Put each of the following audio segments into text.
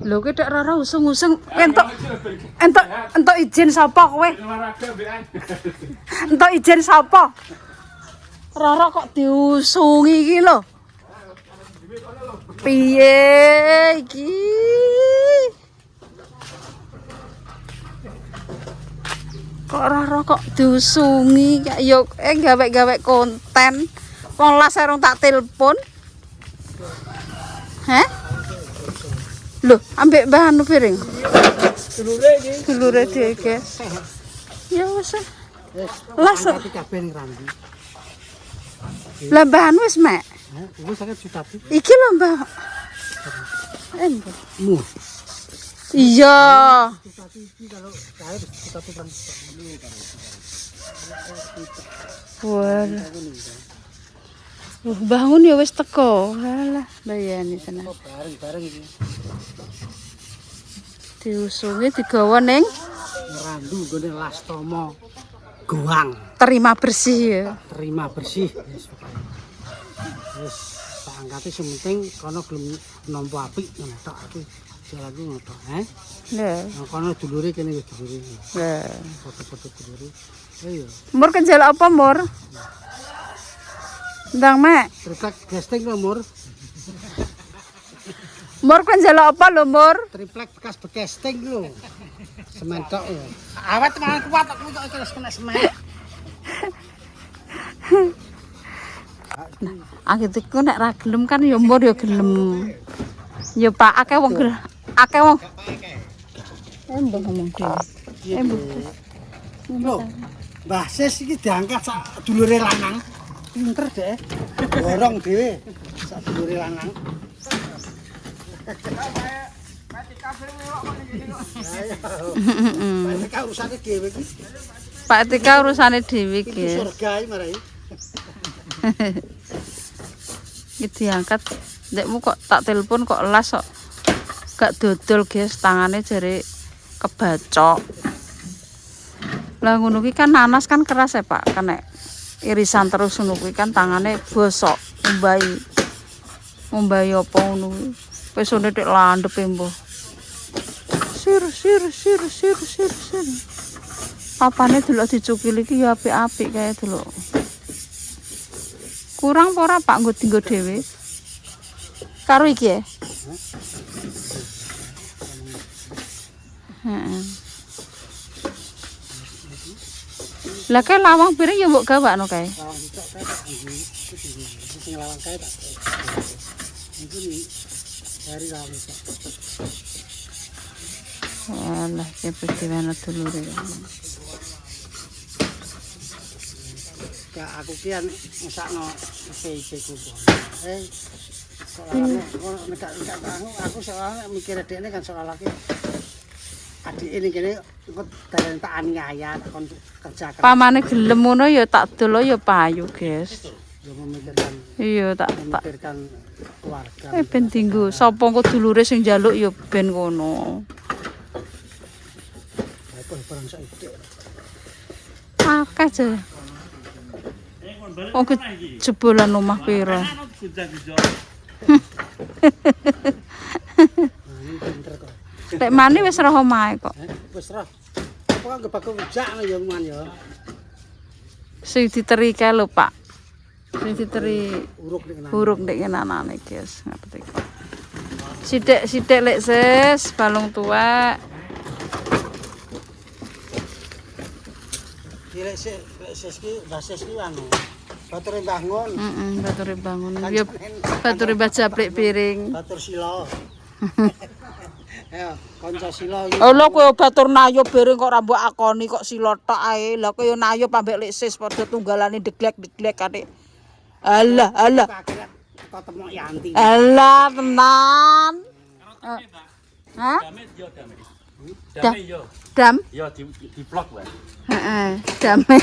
Lho ki dak rara usung-usung entuk izin sapa kowe? Entuk izin sapa? Rara kok diusungi iki lho. Piye iki? Kok Rara kok diusungi kayak yo gawe-gawe konten. Wong las erong tak telepon. Heh? Loh, ambek mbah anu piring. Dulure iki. Dulure dhewe, guys. Ya wis. Las kabeh ning Rambi. Lah mbah anu wis mek. Wis sakit Sutati. Iki lho mbah. Mu. Iya. Sutati iki kalau kae Sutati kan. Wah. Bangun ya wis teko. Halah, bayani tenan. Bareng-bareng iki. Diusungi digawa ning Ngerandu gone Lastomo Goang. terima bersih ya. Terima bersih. Wis tak angkate sing penting kono gelem nampa apik ngono tok aku. Jalanku ngono tok, Lah, kono dulure kene wis dulure. lah. Foto-foto dulure. Ayo. Mur kenjaluk apa, Mur? Ndang, Mek. Triplek gesting lho, Mur. Mur kenjaluk apa lho, Mur? Triplek bekas bekesting lho. Semen tok lho. Awet malah kuat aku kok terus kena semen. Aku nek ra gelem kan ya Mur ya gelem. Ya Pak akeh wong akeh wong. Mbah ngomong dhewe. Lho, Mbah Sis iki diangkat sak dulure lanang. Pinter deh. Borong dhewe sak dulure lanang. Pak urusane dhewe iki. Pak Tika urusane dhewe iki. Surga iki marai. Iki diangkat. Ndekmu kok tak telepon kok las kok gak dodol, guys. Tangane jare kebacok. Lah ngono ki kan nanas kan keras ya, Pak. Kan nek irisan terus ngono kuwi kan tangane bosok, ngombai apa ngono kuwi. Wis one tek landhep mbah. Sir. Papane delok dicukil iki ya apik-apik kae delok. Kurang apa ora Pak nggo dinggo dhewe? Karo iki ya? Heeh. Lah kae lawang piring ya mbok gawakno kae. Lawang dicok kae tak sing lawang kae tak. Iki dari lawang dicok. Alah, ya bagaimana dulure. Ya aku ki ngesakno PIP ku. Soalnya aku soalnya mikir dekne kan soal laki adik ini kene kok dalan tak aniaya kon kerja keras. Pamane gelem ngono ya tak dol ya payu, guys. Yo memikirkan Iya tak memikirkan keluarga. ben dinggo sapa engko dulure sing njaluk ya ben ngono. Apa barang saiki. Akeh aja. Oh, jebolan omah pira? Pinter kok. Lek mani wis roh omahe kok. Wis roh. Apa anggap aku rujak ya man ya. Sing diteri kae lho, Pak. Sing diteri Uruk ndek anane, guys. Ngerti kok. Sithik-sithik lek sis, balung tuwek. Lek sis ki, Mbah Sis ki anu. Bature bangun. Bature bangun. Ya bature bajaplik piring. Batur sila. Ayo, kanca sila iki. Oh lho kowe batur nayo bareng kok ra mbok akoni kok sila tok ae. Lah kowe nayo pambek lek sis padha tunggalane deglek-deglek kate. Alah. Kok temok Yanti. Alah tenan. Hah? Dam yo. Dam? Yo di vlog wae. Heeh, dame.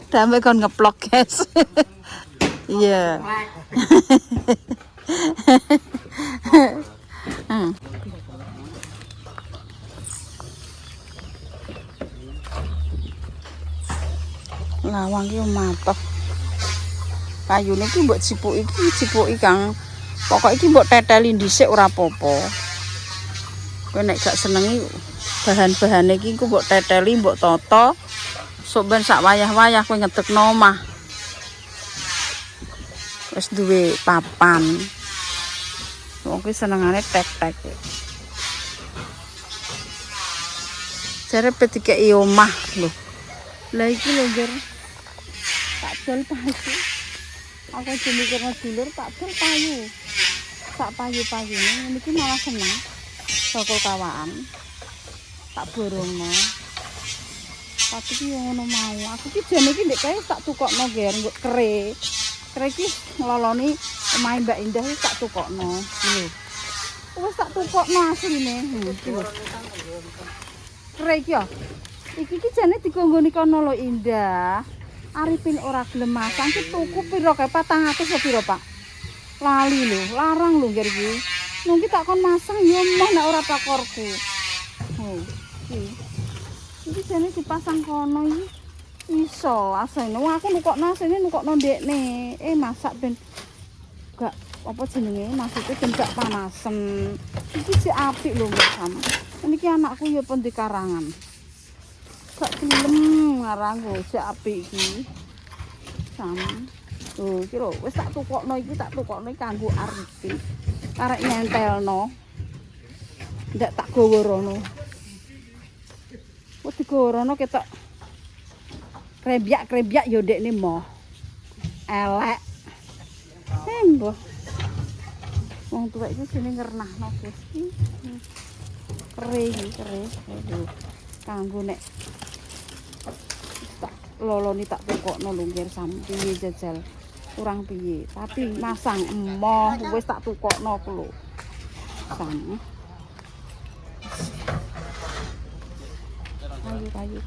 Dame kon ngeplok, guys. Iya. Lawang ki matep. Kayune ki mbok cipuki Kang. Pokoke iki mbok teteli dhisik ora apa-apa. Kowe nek gak senengi bahan-bahane iki engko mbok teteli, mbok toto. Sok ben sak wayah-wayah kowe ngedekno omah. Wis duwe papan. Wong kuwi senengane tek-tek. Jare petikeki omah lho. Lah iki lho, Ger. Tak dol payu. Aku mikirno dulur tak dol payu. Tak payu-payune niki malah seneng. Bakul kawaan. Tak borongno. Tapi ki ngono mau. Aku ki jane iki ndek kae tak tukokno, Ger, nggo kere. Kere iki ngloloni omahe Mbak Indah wis tak tukokno. Lho. Wis tak tukokno asline. Kere iki ya. Iki ki jane dikonggoni kono lho Indah. Arifin ora gelem masang ki tuku pira kae 400 apa pira, Pak? Lali lho, larang lho Ger iki. Nungki tak kon masang yo moh nek ora pakorku. Oh, iki. Iki jane dipasang kono iki. Iso asline. Wah, aku nukokno asline nukokno ndekne. Masak ben gak apa jenenge? Maksudnya ben gak panasen. Iki sik apik lho Mbak Sam. Niki anakku ya pun di karangan. Gak gelem ngarang sik apik iki. Sam. Oh, iki lho wis tak tukokno iki kanggo Arifin. Arek nyentelno. Ndak tak gawa rono. Wis digawa rono ketok krebyak yo ndekne moh. Elek. Mbah. Wong tuwek iki jenenge ngernahno Gus. Kere. Kanggo nek tak loloni tak tukokno lho Ger Sam piye jajal. Kurang piye, tapi masang emoh wis tak tukokno ku lho. Sam. Ayo.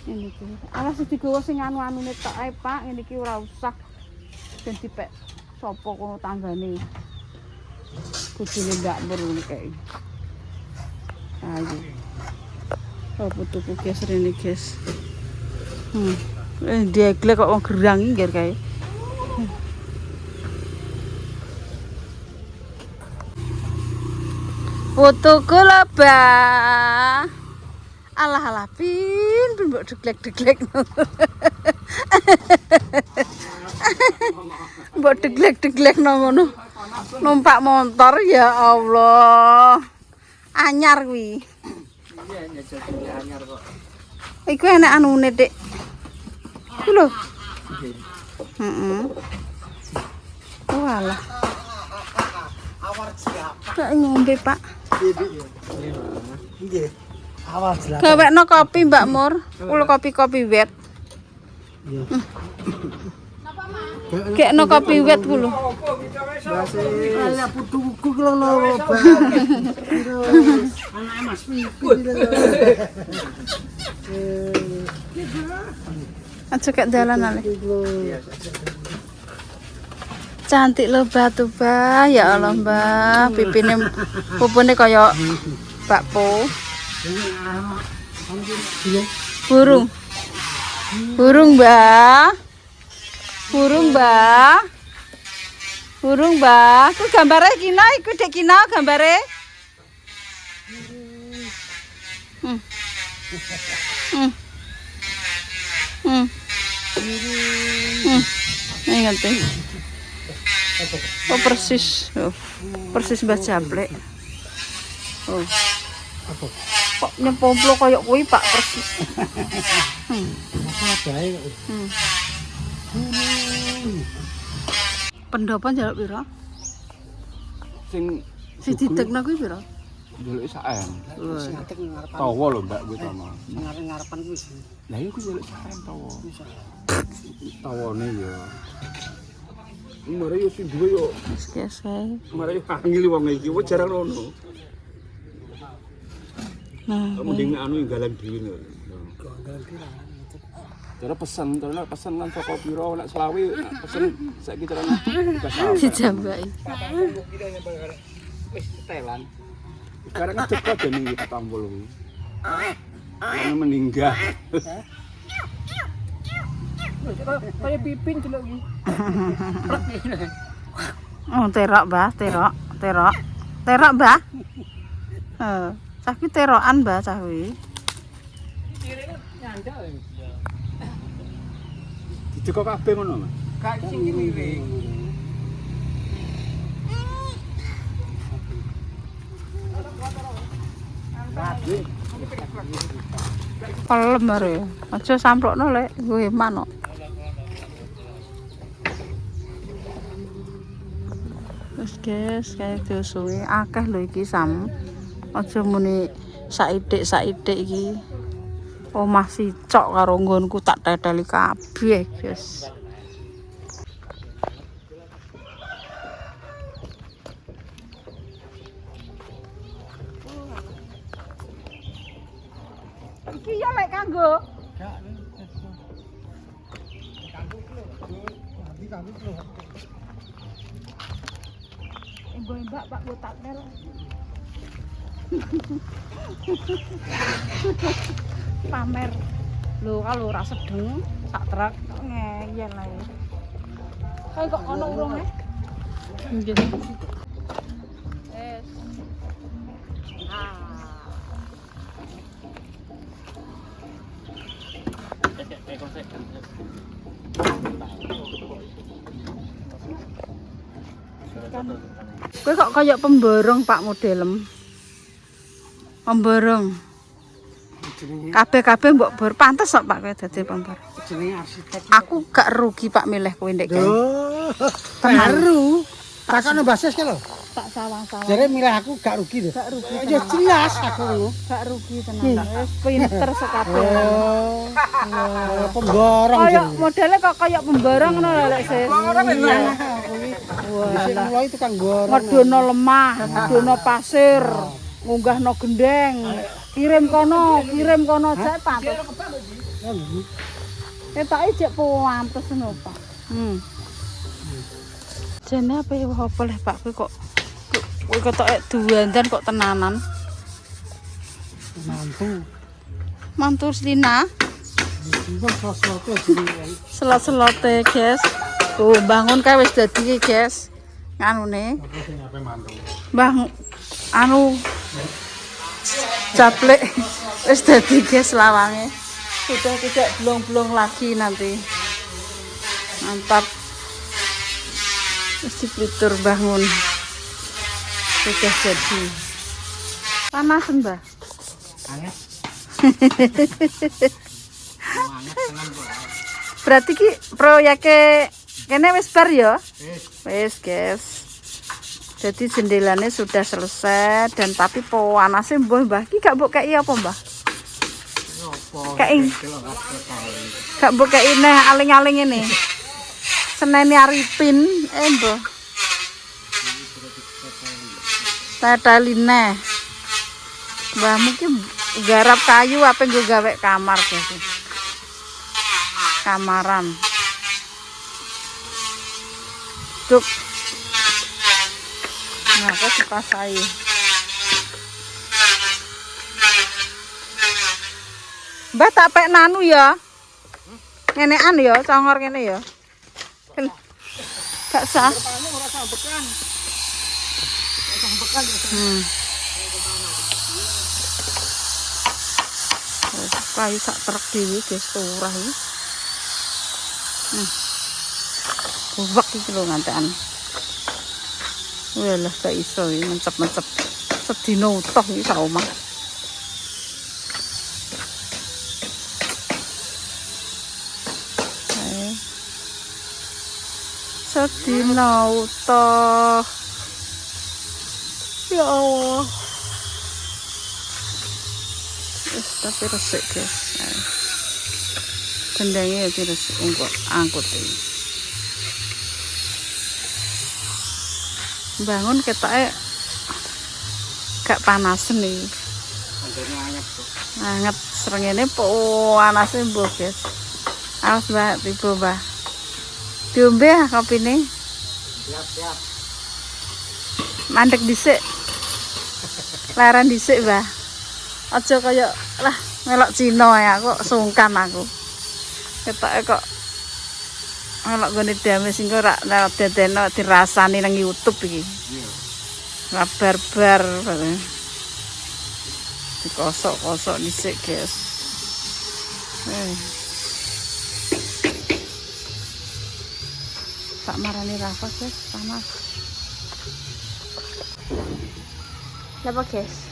Ini iki. Alas digawa sing anu-anune tok ae, Pak. Ngene iki ora usah ben dipek sapa kono tanggane. Bojone Mbak Mur ngene kae. Ayo. Apa tuku guys rene, guys. Dieglek kok wong gerang iki Ger kae. Fotoku lho, Bah. Alah pin mbok deglek-deglek. Mbok deglek-deglek ngono. Numpak motor ya Allah. Anyar kuwi. Iya, nyajal anyar kok. Iku enak anune, Dik. Iku lho. Heeh. Walah. Awar siap. Kok ngombe, Pak? Nggih. Awal jelek. Gawekno kopi Mbak Mur. Kulo kopi wet. Iya. Gekno kopi wet kulo. Ala putuku ki lho, Bang. Anake Mas Pipi Aja kek dalan ale. Cantik lho batu Mbah. Ya Allah Mbah, pipine pupune kaya bakpo. Burung Mbah. Ku gambare kina iku Dek kina gambare. Ngerti. Oh persis. Persis Mbah Japlek. Oh. Apa? Kok nyemplomplo koyo kuwi Pak persis. Apa bae kok. Pendopo njaluk pira? Sing Didekno kuwi pira? njaluk saen. Sing atek ngarepan. Tawa lho Mbak kuwi tono. Ngarepan kuwi. Lah iya kuwi njaluk saen tawa. Tawane ya. Mare yo sing duwe yo. Wis kae. Mare yo angel wong iki wis jarang rono. Nah, Mending anu galang dhewe lho. Cara pesen kan toko piro nek selawi pesen saiki cara dijambaki. Wis telan. Sekarang kan cepet ben iki patampul kuwi. Ana meninggal. Kayak pipin delok iki. Oh, terok, Mbah, terok. Terok, Mbah. Cah ki terokan, Mbah, cah kuwi. Dijekok kabeh ngono, Mas. Gak sing miring. Pelem are. Aja samplokno lek kowe manuk. Wis guys, kae diosuwi akeh lho iki sam. Aja muni saithik iki. Omah sicok karo nggonku tak teteli kabeh, guys. Iki ya lek kanggo Mbak Pak botak tel. Pamer. Lho kalau ora sedeng sak truk ngeyel ae. Kae kok ono urunge? Nggih. Wes. Kowe kok kaya pemborong Pak modelem. Pemborong. Kabeh-kabeh mbok bor pantes kok Pak kowe dadi pemborong. Jenenge arsitek. Aku gak rugi Pak milih kowe ndek kene. Baru. Takane basis ke lho. Tak sawang-sawang. Jare milih aku gak rugi lho. Gak rugi. Ya jelas aku ngono. Gak rugi tenan. Wis pinter sekabeh. Pemborong. Kayak modelnya kok kayak pemborong ngono lho lek sis. Wah, mulai tukang borong. Ngedono lemah, ngedono pasir, ngunggahno gendeng. Kirim kono jek pantes. Ketoke jek pantes ngono, Pak. Jene apa ya apa leh Pak kowe ketoke duandan kok tenanan. Mantu Slina. Selot-selote, guys. Tuh bangun kae wis dadi guys. Anune. Mbah anu caplek wis dadi guys lawange. Sudah tidak belum lagi nanti. Mantap. Wis diplitur bangun. Sudah jadi. Panas, Mbah. Anget. Berarti ki proyeke kene wis bar ya? Wis, guys. Jadi jendelane sudah selesai dan tapi panase Mbah ki gak mbok kei apa, Mbah? Kei. Gak mbok kei neh aling-aling ini. Senene Arifin, Mbah. Tataline. Mbah mungkin garap kayu apa nggo gawe kamar guys. Kamaran. Duk. Nah, kok dipasai. Mbah tak pek nanu ya. Ngenekan ya, congor ngene ya. Gak sah. Kayu sak truk dhewe guys turah iki. Buwak iki lho ngantekan. Walah gak iso iki mencep-mencep. Sedina utuh iki sak omah. Sedina utuh. Ya Allah. Tapi resik guys. Gendengnya ya resik angkut ini. Bangun ketoknya gak panasen nih. Anget serengene panasnya mbok guys. Awas Mbak, tiba Mbak. Diombe kopine. Siap. Mandek dhisik. Leren dhisik, Mbah. Aja kaya lah melok Cina ya, kok sungkan aku. Ketoke kok melok gone dame sing ora dadeno dirasani nang YouTube iki. Lah barbar. Dikosok-kosok dhisik, guys. Tak marani Rafa, guys, panas. Apa guys?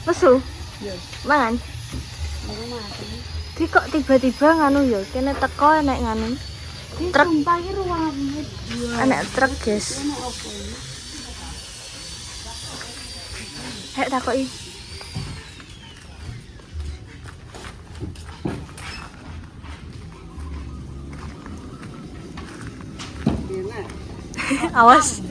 Lesu? Yes. Mangan? Di kok tiba-tiba nganu ya, kene teko enek nganu. Truk. Enek truk guys. Hek takoki. Awas.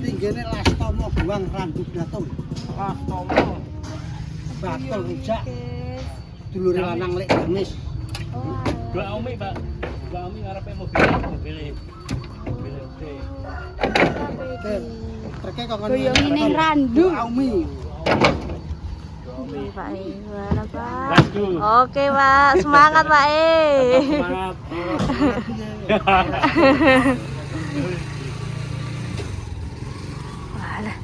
Tinggene Lastomo buang Randu Blatung. Lastomo. Batul rujak. Dulure lanang lek gamis. Dua Umi, Pak. Dua Umi ngarepe mobil. Treke kok kon. Goyongi ning Randu. Umi. Pak gimana Pak? Randu. Oke Pak, semangat Pak Semangat. Walah.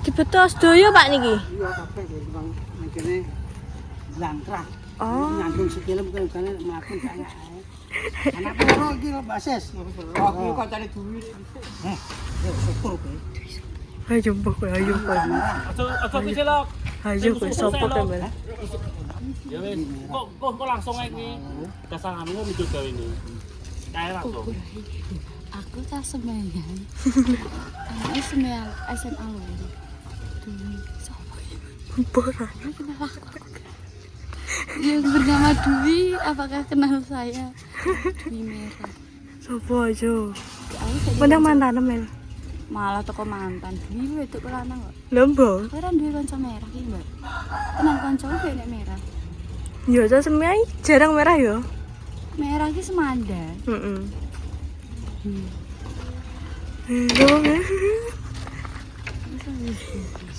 Dibetos doyo Pak niki. Iya kabeh bang nang kene langkrah. Oh. Nyandung sikile bukan mlaku kaya ae. Anak loro iki lho Mbak Sis. Oh, iki kancane duwi. Yo syukur kowe. Ayo mbok, ayo Pak. Aja pijelok. Ayo kowe sapa kemel. Ya wis, kok langsung ae kuwi. Dasanganmu mikir gawe ini. Kae langsung. Aku tak sembahyang. Aku sembahyang SMA loh. Bora. Yang bernama Dwi, apakah kenal saya? Dwi merah. Sopo aja. Aku jadi Menang mantan mel. malah toko mantan. Dwi itu lanang kok. Lombo. Aku kan duwe kanca merah iki, Mbak. Tenan kancaku kaya nek merah. Ya ta semai jarang merah ya. Merah iki semanda. Heeh.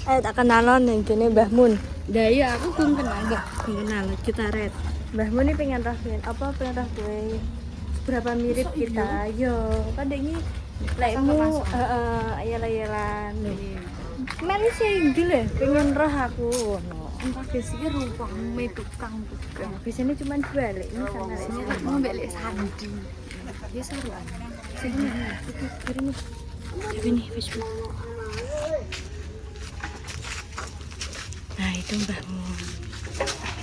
Ayo tak kenalan yang kene Mbah Mun. Lah iya aku belum kenal, Mbak. Belum kenal kita red. Mbah Mun ini pengen rasanya apa pengen ras gue seberapa mirip kita. Yo, kan ini lekmu ayala-ayalan. Meli sih gile pengen roh aku. Entah biasanya ruangnya tukang. Biasanya cuma balik ini sama Sini mau balik sandi. Dia seru. Sini. Tapi nih Facebook. Nah itu Mbah Mun.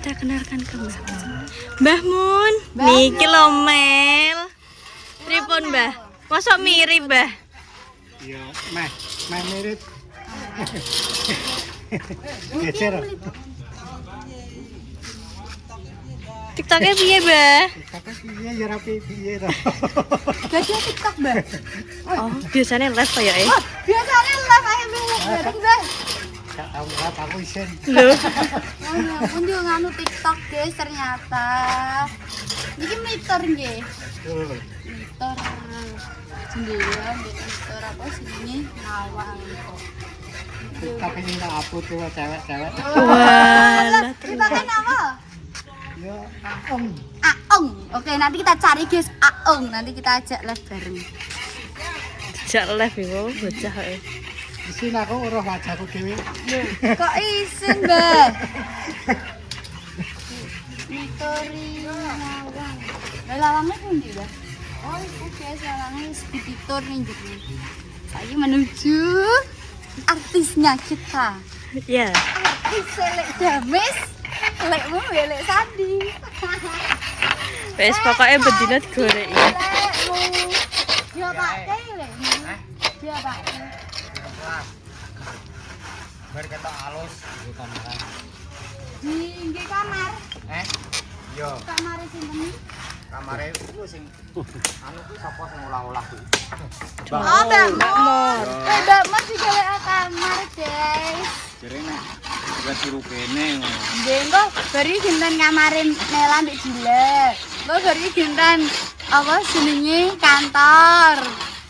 Kita kenalkan ke Mbah Mun. Mbah Mun, niki lho Mel. Pripun Mbah? Mosok mirip Mbah? Iya, meh mirip. Gecer. TikToknya piye Mbah? Kakak piye ya rapi piye to. Jadi TikTok, Mbak. Oh, biasanya live kayak Biasanya live aja bareng, Mbak. Gak tau berapa aku isen. Loh. Oh, ya ampun juga nganu TikTok, guys, ternyata. Ini meter nggih. Meter. Sendirian di meter apa sini ngawang kok. Tapi ini tak upload tuh cewek-cewek. Walah, Kita kan apa? Ya, Aong. Aong. Oke, nanti kita cari guys Aong. Nanti kita ajak live bareng. jak live iku bocah e. Di sini aku uruh wajahku dhewe. Kok isin, Mbak? Mitori lawang. Lah lawangnya pundi, Mbak? Oh, itu guys, lawangnya speeditor nih jadi. Saya menuju artisnya kita. Ya. Artis selek Dames, lekmu ya lek Sandi. Wes pokoknya bedino digoreki. Lekmu. Dia pakai lekmu. Dia pakai. Bar ketok alus di kamar. Di kamar. Yo, Kamar sinten? kamare ku sing anu ku sapa sing olah-olah ku. Oh, Mbak Mor. Mbak Mor juga lek kamar, guys. Jere nek buat suruh kene ngono. Dengko bari ginten kamarin Nela mbek Dile. Mbok bari ginten apa jenenge kantor.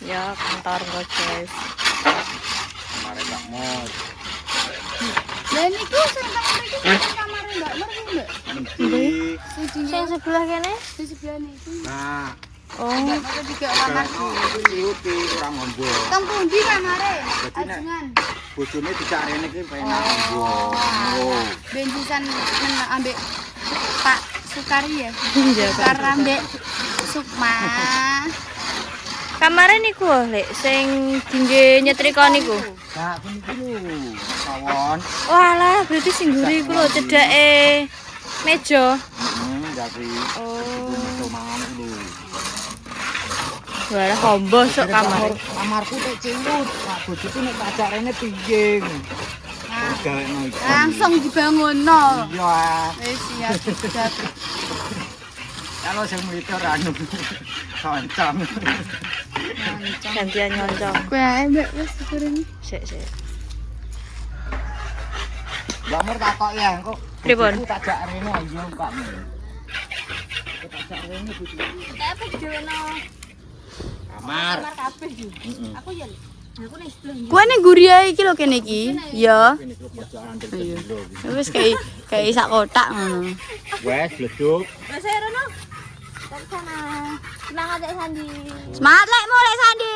Ya kantor kok guys. Kamare Pak Mos. Lah niku sing kamar iki kamar Mbak Mer ki, Mbak. Ndi? Sing sebelah kene. Di sebelah nih. Nah, Oh, Mbak Mer juga kamar. iki kurang ngombo. Kang pundi kamare? Jadi nek- Ajungan. Bojone dijak rene iki penak ngombo. Oh. Benjisan ambek Pak Sukari ya. iya Pak. Sukar ambek Sukma. Kamare niku Lek sing dingge nyetrika niku. Nah, kene iki lho, kawon. Walah, berarti sing mburi iku lho cedhake meja. Jadi Oh. iso mangan lho. Walah kombo sok kamare. Kamarku tek cilut. Pak bojoku nek tak ajak rene piye. Gawekno iki. Langsung dibangunno. Iya. Wis siap siap. Kalau sing monitor anu kancang. Gantian nyoncong. Kowe ae Mbak wis turun. Sik. Mbak Mer takok ya engko. Pripun? Bojoku tak ajak rene iya Pak. Tak ajak rene bojoku. Apa dijono? Kamar. Kamar kabeh iki. Aku ya. Aku ning sebelah. Kuwi ning guri ae iki lho kene iki. Ya. Ini ke pojokan Iya. dulu. Wis kayak sak kotak ngono. Wes bleduk. Wis ae rono. Tak sana. Semangat ya Sandi. Semangat lek mulai Sandi.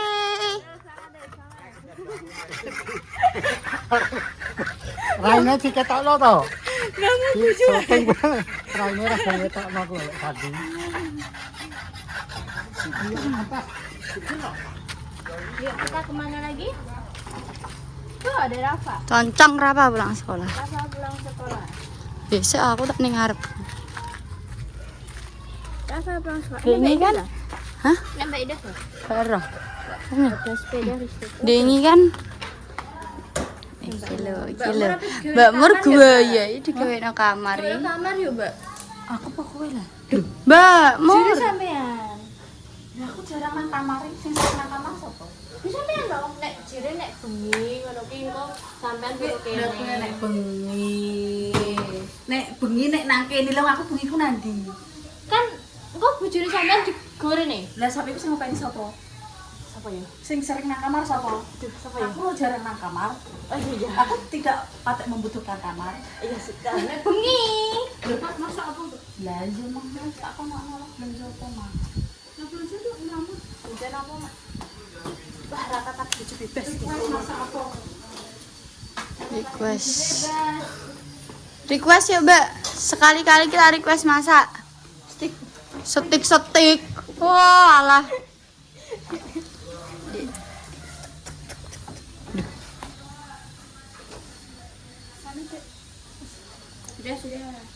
Raine diketokno to. Nang bojo. Raine ra diketokno kok tadi. Yuk kita kemana lagi? Tuh ada Rafa. Concong Rafa pulang sekolah. Rafa pulang sekolah. Besok aku tak ning ngarep. Rafa pulang sekolah. Ini kan hah? Nambah ide tuh. Baru. Ada sepeda listrik. Dengi kan iki lho. Mbak Mur gua ya iki digawe nang kamar Di iki. kamar yuk, Mbak. Aku pokoknya lah. Mbak Mur. Jadi sampean. Aku jarang nang kamar sing nang kamar sapa? Bisa sampean dong. Nek jere nek bengi ngono ki engko sampean turu kene. Nek bengi nek nang kene lho aku bengi ku nandi. Kan engko bojone sampean digorene. Lah sampe iku sing ngopeni sapa? Apa ya? Sing sering nang kamar sapa? Siapa ya? Aku jarang nang kamar. Oh iya. Aku tidak patek membutuhkan kamar. Iya sih. Nek bengi. Lho Pak, masa apa? Lah iya mah aku nak nolak belanja apa mah. Lah belanja tuh ngelamun. Hujan apa, Mak? Wah, rata tak bojo bebas. Masa apa? Request ya, Mbak. Sekali-kali kita request masak. Setik. Wah, alah. Sudah.